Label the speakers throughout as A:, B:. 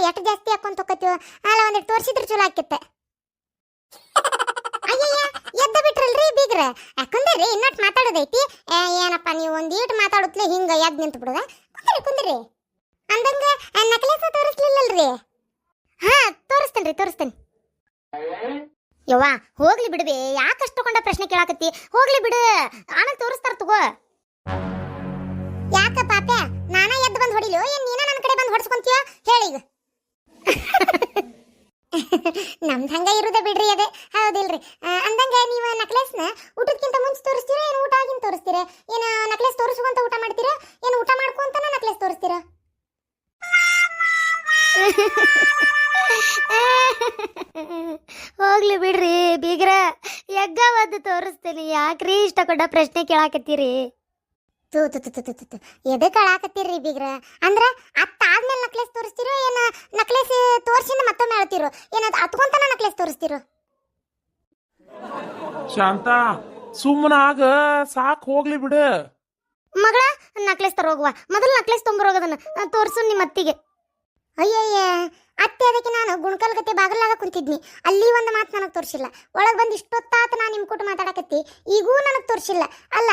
A: ಎಷ್ಟು ಜಾಸ್ತಿ ಹಾಕೊಂತ ಹೋಗತ್ತೀವ ಅಲ್ಲ ಒಂದಿಟ್ಟು ತೋರಿಸಿದ್ರೆ ಚಲೋ ಆಕಿತ್ತೆ. ಅಯ್ಯಯ್ಯ ಎದ್ದ ಬಿಟ್ರಲ್ರಿ ಬೀಗ್ರ ಯಾಕಂದ್ರಿ ಇನ್ನೊಟ್ಟು ಮಾತಾಡೋದೈತಿ. ಏನಪ್ಪ ನೀವು ಒಂದೀಟ್ ಮಾತಾಡುತ್ತಲೇ ಹಿಂಗ ಎದ್ದು ನಿಂತು ಬಿಡೋದ. ಕುಂದ್ರಿ ಅಂದಂಗ ನಕ್ಲೇಸ ತೋರಿಸ್ಲಿಲ್ಲಲ್ರಿ? ಹಾ ತೋರಿಸ್ತೇನೆ. ಯವ್ವ ಹೋಗ್ಲಿ ಬಿಡ್ಬೇ, ಯಾಕಷ್ಟು ಕೊಂಡ ಪ್ರಶ್ನೆ ಕೇಳಾಕತ್ತಿ? ಹೋಗ್ಲಿ ಬಿಡು, ಆಮೇಲೆ ತೋರಿಸ್ತಾರ ತಗೋ. ಯಾಕ ಪಾಪ್ಯ ನಾನ ಎದ್ದು ಬಂದು ಹೊಡಿಲು ಏನ್ ನೀನ ನನ್ನ ಕಡೆ ಬಂದು ಹೊಡ್ಸ್ಕೊಂತೀಯ ಹೇಳೀಗ? ನಮ್ದು ಹಂಗ ಇರುದ ಬಿಡ್ರಿ ಅದೇ, ಹೌದಿಲ್ರಿ? ಅಂದಂಗ ನೀವು ನಕ್ಲೇಸ್ನ ಊಟಕ್ಕಿಂತ ಮುಂಚೆ ತೋರಿಸ್ತೀರಾ ಏನು ಊಟ ಆಗಿನ ತೋರಿಸ್ತೀರಾ? ಏನು ನಕ್ಲೇಸ್ ತೋರಿಸುವಂತ ಊಟ ಮಾಡ್ತೀರಾ ಏನು ಊಟ ಮಾಡ್ಕೊಂತಾನ ನಕ್ಲೇಸ್ ತೋರಿಸ್ತೀರಾ? ಹೋಗ್ಲಿ ಬಿಡ್ರಿ ಬೀಗ್ರ, ಯಗ್ಗವದ್ದು ತೋರಿಸ್ತೀನಿ. ಯಾಕ್ರಿ ಇಷ್ಟಕೊಂಡ ಪ್ರಶ್ನೆ ಕೇಳಾಕತ್ತೀರಿ? ಎದಕ್ಕೆ ಅಳಾಕತ್ತೀರಿ ಬೀಗ್ರ? ಅಂದ್ರ ಆದ್ಮೇಲೆ ನಕ್ಲೇಸ್ ತೋರಿಸ್ತಿರೋ ಏನ ನಕ್ಲೇಸ್ ತೋರ್ಸಿಂದ ಮತ್ತೊಮ್ಮೆ ಹೇಳ್ತಿರೋ ಏನ ಅತ್ಕೊಂತಾನ ನಕ್ಲೇಸ್ ತೋರಿಸ್ತಿರೋ?
B: ಶಾಂತ ಸುಮ್ಮನಾಗ ಸಾಕ್, ಹೋಗ್ಲಿ ಬಿಡು.
A: ಮಗಳ ನಕ್ಲೇಸ್ ತರೋಗುವ ಮೊದಲು ನಕ್ಲೇಸ್ ತೊಂಬರೋಗದನ್ನ ತೋರ್ಸು ನಿಮ್ಮ ಅತ್ತಿಗೆ. ಅಯ್ಯಯ್ಯ ಅತ್ತೆ, ಅದಕ್ಕೆ ನಾನು ಗುಣಕಲ್ಗತ್ತೆ ಬಾಗಲಾಗ ಕುಂತಿದ್ನಿ, ಅಲ್ಲಿ ಒಂದು ಮಾತು ನನಗೆ ತೋರಿಸಿಲ್ಲ. ಒಳಗೆ ಬಂದು ಇಷ್ಟೊತ್ತಾತ ನಾನು ನಿಮ್ಮ ಕೂಟ ಮಾತಾಡಕತ್ತಿ, ಈಗೂ ನನಗೆ ತೋರಿಸಿಲ್ಲ. ಅಲ್ಲ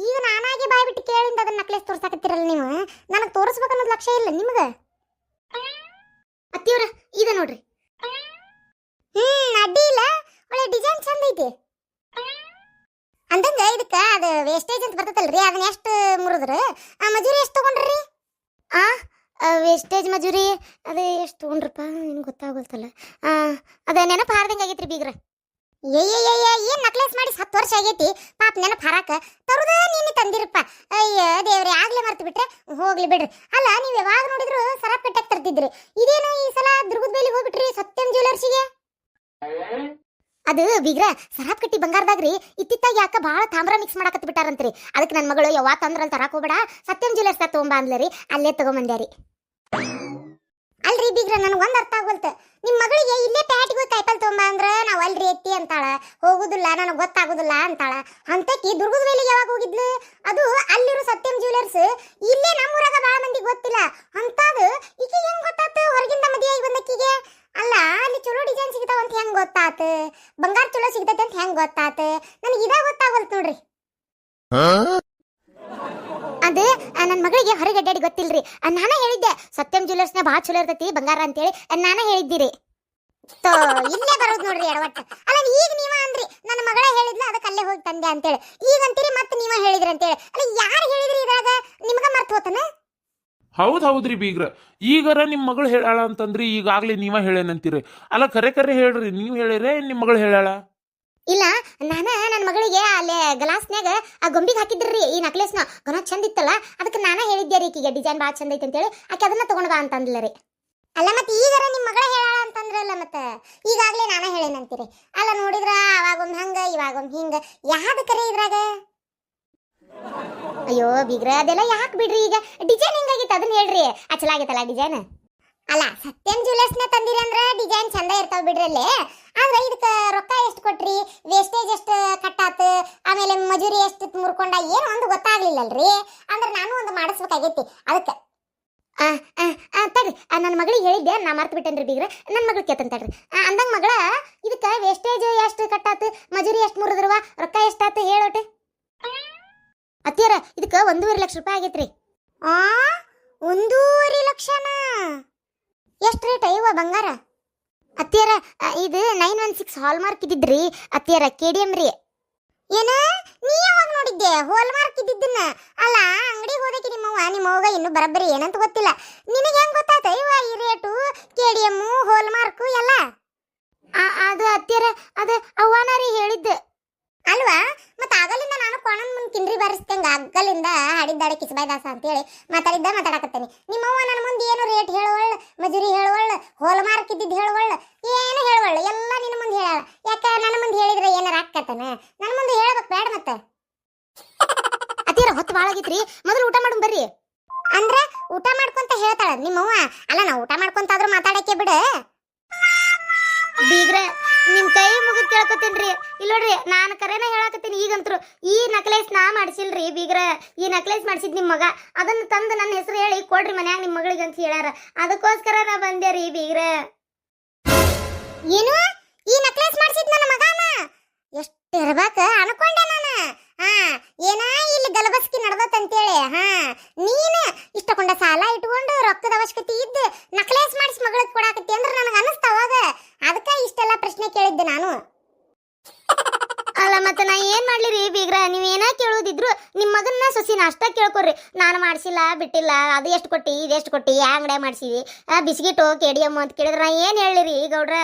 A: ಈಗ ನಾನಾಗಿ ಬಾಯ್ ಬಿಟ್ಟು ಕೇಳಿಂದ ಅದನ್ನ ನಕ್ಲೇಸ್ ತೋರ್ಸಾಕತ್ತೀರಲ್ಲ ನೀವು, ನನಗೆ ತೋರಿಸ್ಬೇಕನ್ನೋದು ಲಕ್ಷ್ಯ ಇಲ್ಲ ನಿಮ್ಗೆ? ಅತ್ತಿಯವ್ರ ಇದ ನೋಡ್ರಿ. ಅಡ್ಡಿ ಇಲ್ಲ, ಒಳ್ಳೆ ಡಿಸೈನ್ ಚಂದ ಐತಿ. ಅಂದಂಗ ಇದಕ್ಕ ಅದು ವೇಸ್ಟೇಜ್ ಅಂತ ಬರ್ತೈತಲ್ರಿ, ಅದನ್ನ ಎಷ್ಟು ಮುರಿದ್ರ ಮಜೂರಿ ಎಷ್ಟು ತಗೊಂಡ್ರಿ? ವೇಸ್ಟೇಜ್ ಮಜೂರಿ ಅದೇ ಎಷ್ಟು ತೊಗೊಂಡ್ರಪ್ಪ ನಿಮ್ಗೆ ಗೊತ್ತಾಗೋಲ್ತಲ್ಲ. ಅದ ನೆನಪು ಹಾರ್ದಂಗೆ ಆಗೈತ್ರಿ ಬೀಗ್ರ. ಏನ್ ನಕ್ಲೇಸ್ ಮಾಡಿ 10 ವರ್ಷ ಆಗೈತಿ, ಪಾಪ ನೆನಪು ಹಾರಾಕ ತರುದ ನೀನು ತಂದಿರಪ್ಪ. ಅಯ್ಯ ದೇವ್ರೆ, ಆಗ್ಲೇ ಮರ್ತು ಬಿಟ್ರೆ ಹೋಗ್ಲಿ ಬಿಡ್ರಿ. ಅಲ್ಲ ನೀವು ಯಾವಾಗ ನೋಡಿದ್ರು ಸರಾಪ್ ಕಟ್ಟಾಕ್ ತರ್ತಿದ್ರಿ, ಇದೇನು ಈ ಸಲ ದುರ್ಗದ ಬೇಲಿಗೆ ಹೋಗ್ಬಿಟ್ರಿ ಸತ್ಯಂ ಜ್ಯುವೆಲರ್ಸಿಗೆ? ಅದು ಬೀಗ್ರ ಸರಾಪ್ ಕಟ್ಟಿ ಬಂಗಾರದಾಗ್ರಿ ಇತ್ತಿತ್ತಾಗಿ ಯಾಕ ಭಾಳ ತಾಮ್ರ ಮಿಕ್ಸ್ ಮಾಡಾಕತ್ ಬಿಟ್ಟಾರಂತ್ರಿ. ಅದಕ್ಕೆ ನನ್ನ ಮಗಳು ಯಾವ ತಂದ್ರಲ್ಲಿ ತರಾಕ್ ಹೋಗ್ಬೇಡ, ಸತ್ಯಂ ಜ್ಯುವೆಲರ್ಸ್ ತಗೊಂಬ ಅಂದ್ಲರಿ, ಅಲ್ಲೇ ತಗೊಂಬಂದ್ಯಾರಿ. ಅಲ್ರಿ ಬೀಗ್ರ ನನಗೊಂದು ಅರ್ಥ ಆಗೋಲ್ತ, ನಿಮ್ಮ ಮಗಳಿಗೆ ಇಲ್ಲೇ ಪ್ಯಾಟಿಗೆ ಹೋಗಿ ಕಾಯಿಪಲ್ ತೊಗೊಂಬ ಅಂದ್ರ ನಾವು ಅಲ್ರಿ ಎತ್ತಿ ಅಂತಾಳ, ಹೋಗುದಿಲ್ಲ ನನಗೆ ಗೊತ್ತಾಗುದಿಲ್ಲ ಅಂತಾಳ. ಅಂತಕಿ ದುರ್ಗದ ವೇಲಿಗೆ ಯಾವಾಗ ಹೋಗಿದ್ಲು? ಅದು ಅಲ್ಲಿರೋ ಸತ್ಯಂ ಜ್ಯುವೆಲರ್ಸ್ ಇಲ್ಲೇ ನಮ್ಮೂರಾಗ ಭಾಳ ಮಂದಿಗೆ ಗೊತ್ತಿಲ್ಲ ಅಂತಾದು ಈಕಿಗೆ ಹೆಂಗ್ ಗೊತ್ತಾತು? ಹೊರಗಿಂದ ಮದುವೆಯಾಗಿ ಬಂದಕ್ಕಿಗೆ. ಅಲ್ಲ ಅಲ್ಲಿ ಚಲೋ ಡಿಸೈನ್ ಸಿಗ್ತಾವ ಅಂತ ಹೆಂಗ್ ಗೊತ್ತಾತ? ಬಂಗಾರ ಚಲೋ ಸಿಗ್ತೈತೆ ಅಂತ ಹೆಂಗ್ ಗೊತ್ತಾತ? ನನಗೆ ಇದ ಗೊತ್ತಾಗೋಲ್ತ ನೋಡ್ರಿ. ಅದು ನನ್ನ ಮಗಳಿಗೆ ಹೊರಗೆ ಅಡ್ಡಾಡಿ ಗೊತ್ತಿಲ್ರಿ, ನಾನೇ ಹೇಳಿದ್ದೆ ಸತ್ಯಂ ಜ್ಯುವೆಲರ್ಸ್ನ ಭಾಳ ಚಲೋ ಇರ್ತೈತಿ ಬಂಗಾರ ಅಂತೇಳಿ ನಾನೇ ಹೇಳಿದ್ದೀರಿ. ಇಲ್ಲೇ ಬರೋದು ನೋಡ್ರಿ ಎಡವಟ್ಟ. ಅಲ್ಲ ಈಗ ನೀವ ಅಂದ್ರಿ ನನ್ನ ಮಗಳ ಹೇಳಿದ್ಲ ಅದಕ್ಕೆ ಅಲ್ಲೇ ಹೋಗಿ ತಂದೆ ಅಂತೇಳಿ, ಈಗ ಅಂತೀರಿ ಮತ್ತೆ ನೀವ ಹೇಳಿದ್ರಿ ಅಂತೇಳಿ. ಅಲ್ಲ ಯಾರು ಹೇಳಿದ್ರಿ ಇದಾಗ? ನಿಮ್ಗ ಮರ್ತು ಹೋತನ?
B: ಹೌದ್ರಿ ಬೀಗ್ರ, ಈಗರ ನಿಮ್ಮ ಮಗಳು ಹೇಳಾಳ ಅಂತಂದ್ರಿ, ಈಗಾಗ್ಲೇ ನೀವ ಹೇಳೇನಂತೀರಿ. ಅಲ್ಲ ಕರೆ ಹೇಳ್ರಿ, ನೀವು ಹೇಳಿರೇ ನಿಮ್ಮ ಮಗಳು ಹೇಳಾಳ?
A: ಇಲ್ಲ, ನನ್ನ ಮಗಳಿಗೆ ಅಲ್ಲೇ ಗ್ಲಾಸ್ನ್ಯಾಗ ಆ ಗೊಂಬಿಗೆ ಹಾಕಿದ್ರಿ ಈ ನಕ್ಲೇಸ್ನ, ಗನ ಚಂದ ಇತ್ತಲ್ಲ, ಅದಕ್ಕೆ ನಾನೇ ಹೇಳಿದ್ದೆ ರೀ ಈಕಿಗೆ ಡಿಸೈನ್ ಭಾಳ ಚಂದ ಐತೆ ಅಂತೇಳಿ, ಆಕೆ ಅದನ್ನ ತಗೊಂಡ್ ಬಾ ಅಂತಂದ್ಲ ರೀ. ಅಲ್ಲ ಮತ್ತೆ ಈಗಾರ ನಿಮ್ಮ ಮಗಳ ಹೇಳಾಳ ಅಂತಂದ್ರಲ್ಲ, ಮತ್ತೆ ಈಗಾಗ್ಲೇ ನಾನೇ ಹೇಳೇನಂತೀರಿ. ಅಲ್ಲ ನೋಡಿದ್ರ ಅವಾಗೊಮ್ಮೆ ಹಂಗ ಇವಾಗೊಮ್ಮೆ ಹಿಂಗ, ಯಾವ್ದು ಕರೆ ಇದ್ರಾಗ? ಅಯ್ಯೋ ಬೀಗ್ರ ಅದೆಲ್ಲ ಯಾಕೆ ಬಿಡ್ರಿ, ಈಗ ಡಿಸೈನ್ ಹೆಂಗಾಗಿತ್ತು ಅದನ್ನ ಹೇಳ್ರಿ. ಚಲಾಗಿತ್ತಲ್ಲ ಡಿಸೈನ್? ಅಲ್ಲ ಸತ್ಯಂ ಜ್ಯುವೆಲರ್ಸ್ನ ತಂದಿರಿ ಅಂದ್ರ ಡಿಸೈನ್ ಚಂದ ಇರ್ತಾವ ಬಿಡ್ರಿ ಅಲ್ಲೇ. ಆದ್ರೆ ಇದಕ್ಕೆ ರೊಕ್ಕ ಎಷ್ಟು ಕೊಟ್ರಿ, ವೇಸ್ಟೇಜ್ ಎಷ್ಟು ಕಟ್ಟಾತ, ಆಮೇಲೆ ಮಜೂರಿ ಎಷ್ಟು ಮುರ್ಕೊಂಡ, ಏನು ಒಂದು ಗೊತ್ತಾಗ್ಲಿಲ್ಲಲ್ರಿ. ಅಂದ್ರೆ ನಾನು ಒಂದು ಮಾಡಿಸ್ಬೇಕಾಗೈತಿ ಅದಕ್ಕೆ. ತಡ್ರಿ, ನನ್ನ ಮಗಳಿಗೆ ಹೇಳಿದ್ದೆ ನಾ ಮರ್ತು ಬಿಟ್ಟೇನ್ರಿ ಬೀಗ್ರ, ನನ್ನ ಮಗಳು ಕೇತನ್ ತಡ್ರಿ. ಅಂದಂಗ ಮಗಳ ಇದಕ್ಕೆ ವೇಸ್ಟೇಜ್ ಎಷ್ಟು ಕಟ್ಟಾತು, ಮಜೂರಿ ಎಷ್ಟು ಮುರಿದ್ರವ, ರೊಕ್ಕ ಎಷ್ಟಾತು ಹೇಳೋಟೆ? ಅತ್ತಿಯರ ಇದಕ್ಕೆ 1.5 ಲಕ್ಷ ರೂಪಾಯಿ ಆಗೈತ್ರಿ. 1.5 ಲಕ್ಷನ? ಎಷ್ಟು ರೇಟ್ ಅಯ್ಯವ ಬಂಗಾರ? ಅತ್ತಿಯರ ಇದು 916 ಹಾಲ್ಮಾರ್ಕ್ ಇದ್ದಿದ್ರಿ ಅತ್ತಿಯರ, KDM ರೀ. ಏನ ನೀ ಯಾವಾಗ ನೋಡಿದ್ದೆ ಹಾಲ್ಮಾರ್ಕ್ ಇದ್ದಿದ್ದನ್ನ? ಅಲ್ಲ ಅಂಗಡಿ ಹೋದಕ್ಕೆ ನಿಮ್ಮವ್ವ ಇನ್ನು ಬರಬ್ಬರಿ ಏನಂತ ಗೊತ್ತಿಲ್ಲ. ನಿನಗೆ ಹೆಂಗ್ ಗೊತ್ತಾತ ಅಯ್ಯವ ಈ ರೇಟು KDM ಹಾಲ್ಮಾರ್ಕ್ ಎಲ್ಲ? ಅದು ಅತ್ತಿಯರ ಅದು ಅವ್ವಾನಾರಿ ಹೇಳಿದ್ದೆ ಅಲ್ವಾ? ಮತ್ತೆ ಆಗಲಿಂದ ನಾನು ಕೋಣನ್ ಮುಂದೆ ಕಿಂಡ್ರಿ ಬಾರಿಸ್ತಂಗ ಅಗ್ಗಲಿಂದ ಹಾಡಿದ್ದಾಳೆ ಕಿಸಬಾಯ್ದಾಸ ಅಂತೇಳಿ ಮಾತಾಡಕತ್ತೇನೆ. ನಿಮ್ಮವ್ವ ನನ್ನ ಮುಂದೆ ಏನು ರೇಟ್ ಹೇಳುವಳ್ಳ, ಮಜೂರಿ ಹೇಳುವಳ್ಳ, ಹೋಲ್ಮಾರ್ಕ್ ಇದ್ದಿದ್ದು ಹೇಳುವಳ್ಳ, ಏನು ಹೇಳುವಳ್ಳ, ಎಲ್ಲ ನಿನ್ನ ಮುಂದೆ ಹೇಳ. ಯಾಕ ನನ್ನ ಮುಂದೆ ಹೇಳಿದ್ರೆ ಏನಾರ ಆಕ್ಕತನ? ನನ್ನ ಮುಂದೆ ಹೇಳ್ಬೇಕು ಬೇಡ ಮತ್ತೆ. ಅತ್ತೀರ ಹೊತ್ತು ಭಾಳ ಆಗೈತ್ರಿ, ಮೊದಲು ಊಟ ಮಾಡೋಣ ಬರ್ರಿ. ಅಂದ್ರೆ ಊಟ ಮಾಡ್ಕೊಂತ ಹೇಳ್ತಾಳ ನಿಮ್ಮವ್ವ? ಅಲ್ಲ ನಾ ಊಟ ಮಾಡ್ಕೊಂತಾದ್ರೂ ಮಾತಾಡಕ್ಕೆ ಬಿಡ. ಬೀಗ್ರ ನಿಮ್ ಕೈ ಮುಗಿದ್ ಹೇಳ್ಕೊತೀನ್ರಿ. ಇಲ್ಲಿ ನೋಡ್ರಿ, ನಾನು ಕರೆನ ಹೇಳಕತ್ತೀನಿ ಈಗಂತ್ರು. ಈ ನಕ್ಲೇಸ್ ನಾ ಮಾಡಿಸಿಲ್ರಿ ಬೀಗ್ರ. ಈ ನಕ್ಲೇಸ್ ಮಾಡಿಸಿದ್ ನಿಮ್ಮ ಮಗ. ಅದನ್ನ ತಂದು ನನ್ನ ಹೆಸರು ಹೇಳಿ ಕೊಡ್ರಿ ಮನ್ಯಾಗ ನಿಮ್ಮ ಮಗಳಿಗೆ ಅಂತ ಹೇಳ್ಯಾರ. ಅದಕ್ಕೋಸ್ಕರ ನಾ ಬಂದೆ ರೀ ಬೀಗ್ರ. ಏನು, ಈ ನಕ್ಲೇಸ್ ಮಾಡಿಸಿದ್ ನನ್ನ ಮಗನ? ಎಷ್ಟು ಇರ್ಬೇಕ ಅನ್ಕೊಂಡೆ ನಾನು. ಹಾ, ಏನ ಇಲ್ಲಿ ಗಲಬಸ್ಕಿ ನಡ್ದತ್ತಂತೇಳಿ. ಹಾ, ನೀನು ಇಷ್ಟಕೊಂಡ ಸಾಲ ಇಟ್ಕೊಂಡು ರೊಕ್ಕದ ಅವಶ್ಯಕತೆ ಇದ್ದು ನಕ್ಲೇಸ್ ಮಾಡಿಸಿ ಮಗಳಿಗೆ ಕೊಡಾಕತ್ತಿ ಅಂದ್ರೆ ನನಗೆ ಅನಿಸ್ತ ಅವಾಗ. ಅದಕ್ಕೆ ಇಷ್ಟೆಲ್ಲ ಪ್ರಶ್ನೆ ಕೇಳಿದ್ದೆ ನಾನು. ಅಲ್ಲ ಮತ್ತೆ ನಾ ಏನ್ ಮಾಡ್ಲಿರಿ ಬೀಗ್ರ? ನೀವ್ ಏನ ಕೇಳೋದಿದ್ರು ನಿಮ್ ಮಗನ್ನ ಸೊಸಿನ ಅಷ್ಟ ಕೇಳ್ಕೊರಿ. ನಾನು ಮಾಡಿಸಿಲ್ಲ ಬಿಟ್ಟಿಲ್ಲ, ಅದು ಎಷ್ಟು ಕೊಟ್ಟಿ ಇದು ಎಷ್ಟು ಕೊಟ್ಟಿ, ಯಾ ಅಂಗಡಿ ಮಾಡಿಸಿವಿ, ಬಿಸ್ಕಿಟು ಕೆಡಿಯಮ್ಮ ಅಂತ ಕೇಳಿದ್ರೆ ನಾ ಏನ್ ಹೇಳಿರಿ ಗೌಡ್ರ?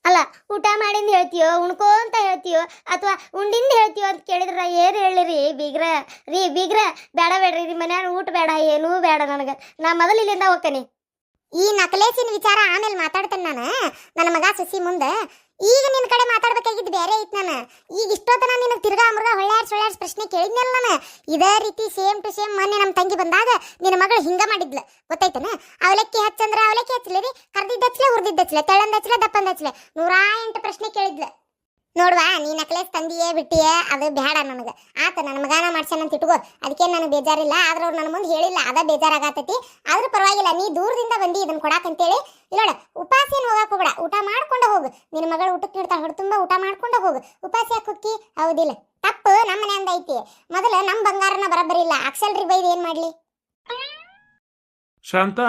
A: ಅಲ್ಲ, ಊಟ ಮಾಡಿಂದ ಹೇಳ್ತೀಯೋ, ಉಣ್ಕೋ ಅಂತ ಹೇಳ್ತೀಯೋ, ಅಥವಾ ಉಂಡಿಂದ ಹೇಳ್ತೀಯೋ ಅಂತ ಕೇಳಿದ್ರ ಏನ್ ಹೇಳಿರಿ ಬೀಗ್ರ? ರೀ ಬೀಗ್ರ, ಬೇಡ ಬೇಡ್ರಿ, ನಿಮ್ಮ ಮನ್ಯಾಗ ಊಟ ಬೇಡ, ಏನೂ ಬೇಡ ನನಗೆ. ನಾ ಮೊದಲು ಇಲ್ಲಿಂದ ಹೋಗ್ತೇನೆ. ಈ ನಕಲೇಸಿನ ವಿಚಾರ ಆಮೇಲೆ ಮಾತಾಡ್ತೇನೆ ನಾನು, ನನ್ನ ಮಗ ಸಸಿ ಮುಂದೆ. ಈಗ ನಿನ್ನ ಕಡೆ ಮಾತಾಡ್ಬೇಕಾಗಿದ್ದು ಬೇರೆ ಐತ್ ನಾನು. ಈಗ ಇಷ್ಟೊತ್ತನ ನಿನಗೆ ತಿರ್ಗಾ ಮುರ್ಗಾ ಹೊಳ್ಯಾಡ್ಸ್ ಪ್ರಶ್ನೆ ಕೇಳಿದ್ನಲ್ಲ ನಾನು. ಇದೇ ರೀತಿ ಸೇಮ್ ಟು ಸೇಮ್ ಮೊನ್ನೆ ನಮ್ಮ ತಂಗಿ ಬಂದಾಗ ನಿನ್ನ ಮಗಳು ಹಿಂಗ ಮಾಡಿದ್ಲು, ಗೊತ್ತಾಯ್ತನ? ಅವಲಕ್ಕಿ ಹಚ್ಚಂದ್ರೆ ಅವಲಕ್ಕಿ ಹಚ್ಚಲಿ ರೀ, ಕರ್ದಿದ್ದಚ್ಲೆ ಹುರಿದಿದ್ದಚ್ಲೆ, ತೆಳ್ಳಂದಚ್ಲೆ ದಪ್ಪಂದಚ್ಲೆ, 108 ಪ್ರಶ್ನೆ ಕೇಳಿದ್ಲು. ನೋಡ್ವಾ, ನೀ ನಕ್ಲೇಸ್ ತಂದಿಯೇ ಬಿಟ್ಟಿಯೇ ಅದು ಬೇಡ ನನಗೆ. ಆತ ನನ್ನ ಮಗಾನ ಮಾಡ್ಸ್ಯಾನಂತ ಇಟ್ಕೋ, ಅದಕ್ಕೇನು ನನಗೆ ಬೇಜಾರಿಲ್ಲ. ಆದ್ರೆ ಅವ್ರು ನನ್ನ ಮುಂದೆ ಹೇಳಿಲ್ಲ, ಅದ ಬೇಜಾರಾಗತ್ತೈತಿ. ಆದ್ರೂ ಪರವಾಗಿಲ್ಲ, ನೀ ದೂರದಿಂದ ಬಂದು ಇದನ್ನ ಕೊಡಾಕಂತೇಳಿ. ಇಲ್ಲೋಡ, ಉಪವಾಸ ಏನು ಹೋಗಕ್ಕೆ ಹೋಗ್ಬೇಡ, ಊಟ ಮಾಡ್ಕೊಂಡು ಹೋಗು. ನಿನ್ನ ಮಗಳು ಊಟಕ್ಕೆ ನೀಡ್ತಾಳೆ, ಹೊಡೆ ತುಂಬ ಊಟ ಮಾಡ್ಕೊಂಡು ಹೋಗು. ಉಪವಾಸ ಯಾಕೆ ಹೊಕ್ಕಿ? ಹೌದಿಲ್ಲ? ತಪ್ಪು ನಮ್ಮ ಮನೆಯಿಂದ ಐತಿ. ಮೊದಲು ನಮ್ಮ ಬಂಗಾರನ ಬರಬರಿಲ್ಲ, ಅಕ್ಸಲ್ರಿ ಬೈದು ಏನು ಮಾಡಲಿ?
B: ಶಾಂತ,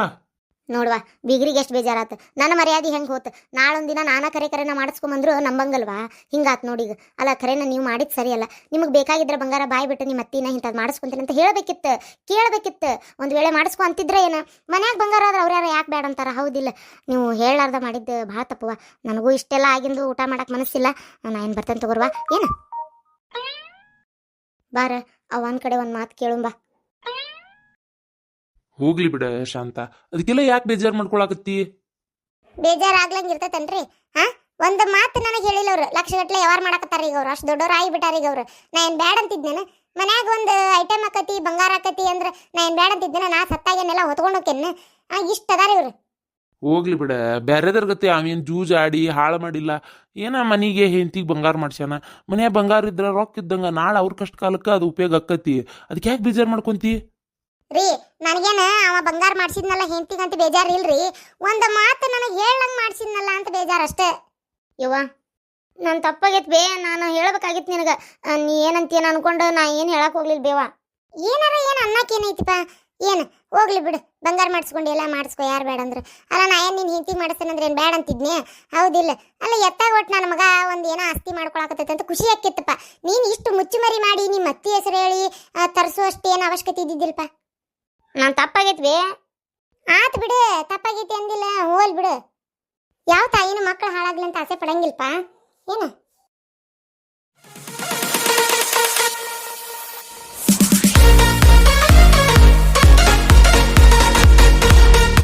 A: ನೋಡ್ವಾ, ಬಿಗ್ರಿಗೆ ಎಷ್ಟು ಬೇಜಾರಾತು. ನನ್ನ ಮರ್ಯಾದೆ ಹೆಂಗೆ ಹೋತು. ನಾಳೊಂದಿನ ನಾನಾ ಕರೆನ ಮಾಡಿಸ್ಕೊಂಬಂದ್ರು ನಂಬಂಗಲ್ವಾ? ಹಿಂಗಾತ್ ನೋಡಿ ಈಗ. ಅಲ್ಲ, ಕರೆನ ನೀವು ಮಾಡಿದ್ ಸರಿ ಅಲ್ಲ. ನಿಮಗೆ ಬೇಕಾಗಿದ್ರೆ ಬಂಗಾರ ಬಾಯ್ ಬಿಟ್ಟು ನಿಮ್ಮ ಅತ್ತಿನ ಇಂಥದ್ದು ಮಾಡಿಸ್ಕೊಂತೀನಿ ಅಂತ ಹೇಳಬೇಕಿತ್ತು, ಕೇಳಬೇಕಿತ್ತು. ಒಂದು ವೇಳೆ ಮಾಡಿಸ್ಕೊ ಅಂತಿದ್ರೆ ಏನು, ಮನ್ಯಾಗ ಬಂಗಾರ ಆದ್ರೆ ಅವ್ರು ಯಾರು ಯಾಕೆ ಬೇಡ ಅಂತಾರ? ಹೌದಿಲ್ಲ? ನೀವು ಹೇಳಾರ್ದ ಮಾಡಿದ್ದು ಭಾಳ ತಪ್ಪುವ. ನನಗೂ ಇಷ್ಟೆಲ್ಲ ಆಗಿಂದು ಊಟ ಮಾಡಕ್ಕೆ ಮನಸ್ಸಿಲ್ಲ. ನಾ ಏನು ಬರ್ತೇನೆ ತಗೋರ್ವಾ. ಏನು ಬಾರ, ಅವ ಒಂದು ಕಡೆ ಒಂದು ಮಾತು ಕೇಳುಂಬಾ.
B: ಹೋಗ್ಲಿ ಬಿಡ ಶಾಂತ, ಅದಕ್ಕೆಲ್ಲ ಯಾಕೆ ಬೇಜಾರು ಮಾಡ್ಕೊಳಕತ್ತಿ?
A: ಬೇಜಾರಾಗ್ಲಂಗೆ ಇರ್ತೈತನ್ರಿ? ಹಾ, ಒಂದು ಮಾತು ನನಗೆ ಹೇಳಿಲ್ಲ ಅವ್ರು. ಲಕ್ಷಗಟ್ಲೆ ವ್ಯವಹಾರ ಮಾಡಕತ್ತಾರ ಈಗ ಅವ್ರು. ಅಷ್ಟು ದೊಡ್ಡವ್ರು ಆಗಿಬಿಟ್ಟಾರ ಈಗ ಅವ್ರು. ನಾ ಏನು ಬ್ಯಾಡ ಅಂತಿದ್ದೇನೆ? ಮನ್ಯಾಗ ಒಂದು ಐಟಮ್ ಆಕತಿ, ಬಂಗಾರ ಆಕತಿ ಅಂದ್ರೆ ನಾ ಏನು ಬ್ಯಾಡ ಅಂತಿದ್ದೇನೆ? ನಾ ಸತ್ತಾಗೇನೆಲ್ಲ ಹೊತ್ಕೊಂಡು ಹೋಗ್ತೇನೆ. ಇಷ್ಟು ಅದಾರ ಇವ್ರು.
B: ಹೋಗ್ಲಿ ಬಿಡ, ಬ್ಯಾರೆದರ ಗತಿ ಅವೇನು ಜೂಜ್ ಆಡಿ ಹಾಳು ಮಾಡಿಲ್ಲ. ಏನ ಮನಿಗೆ ಹೆಂಡತಿಗೆ ಬಂಗಾರ ಮಾಡ್ಸ್ಯಾನ, ಮನ್ಯಾಗ ಬಂಗಾರ ಇದ್ರ ರೊಕ್ಕ ಇದ್ದಂಗ ನಾಳೆ ಅವ್ರ ಕಷ್ಟ ಕಾಲಕ್ಕೆ ಅದು ಉಪಯೋಗ ಆಕತಿ. ಅದಕ್ಕೆ ಯಾಕೆ ಬೇಜಾರು ಮಾಡ್ಕೊಂತಿ?
A: ರೀ, ನನಗೇನ ಅವ ಬಂಗಾರ ಮಾಡ್ಸಿದ್ನಲ್ಲ ಹೆಂಡತಿಗಂತ ಬೇಜಾರು ಇಲ್ರಿ. ಒಂದು ಮಾತು ನನಗೆ ಹೇಳಂಗೆ ಮಾಡ್ಸಿದ್ನಲ್ಲ ಅಂತ ಬೇಜಾರು ಅಷ್ಟೇ. ಯವ್ವ, ನಾನು ತಪ್ಪಾಗೈತೆ ಬೇ. ನಾನು ಹೇಳ್ಬೇಕಾಗಿತ್ತು ನಿನಗೆ. ನೀ ಏನಂತೀನ ಅನ್ಕೊಂಡು ನಾ ಏನು ಹೇಳಕ್ ಹೋಗ್ಲಿಲ್ಲ ಬೇವ. ಏನಾರ ಏನು ಅನ್ನಕ್ಕೇನೈತಿಪ್ಪ? ಏನು ಹೋಗ್ಲಿ ಬಿಡು, ಬಂಗಾರ ಮಾಡಿಸ್ಕೊಂಡು ಎಲ್ಲ ಮಾಡಿಸ್ಕೊ, ಯಾರು ಬೇಡ ಅಂದ್ರೆ. ಅಲ್ಲ, ನಾ ಏನು ನಿನ್ನ ಹೆಂಡತಿಗೆ ಮಾಡಿಸ್ತೇನೆ ಏನು ಬೇಡ ಅಂತಿದ್ನಿ? ಹೌದಿಲ್ಲ? ಅಲ್ಲ, ಎತ್ತಾಗ ಒಟ್ಟು ನನ್ನ ಮಗ ಒಂದು ಏನೋ ಆಸ್ತಿ ಮಾಡ್ಕೊಳಕತ್ತೈತೆ ಅಂತ ಖುಷಿ ಆಕ್ಕಿತ್ತಪ್ಪ. ನೀನು ಇಷ್ಟು ಮುಚ್ಚುಮರಿ ಮಾಡಿ ನಿಮ್ಮ ಅತ್ತಿ ಹೆಸರು ಹೇಳಿ ತರಿಸುವಷ್ಟು ಏನು ಅವಶ್ಯಕತೆ ಇದ್ದಿದ್ದಿಲ್ಲಪ್ಪ. ನಾನು ತಪ್ಪಾಗೈತಿ ಬೇ. ಆತು ಬಿಡು, ತಪ್ಪಾಗೈತಿ ಅಂದಿಲ್ಲ, ಹೋಲ್ ಬಿಡು. ಯಾವ ತಾಯಿನ ಮಕ್ಕಳು ಹಾಳಾಗ್ಲಿ ಅಂತ ಆಸೆ ಪಡಂಗಿಲ್ಪ ಏನು?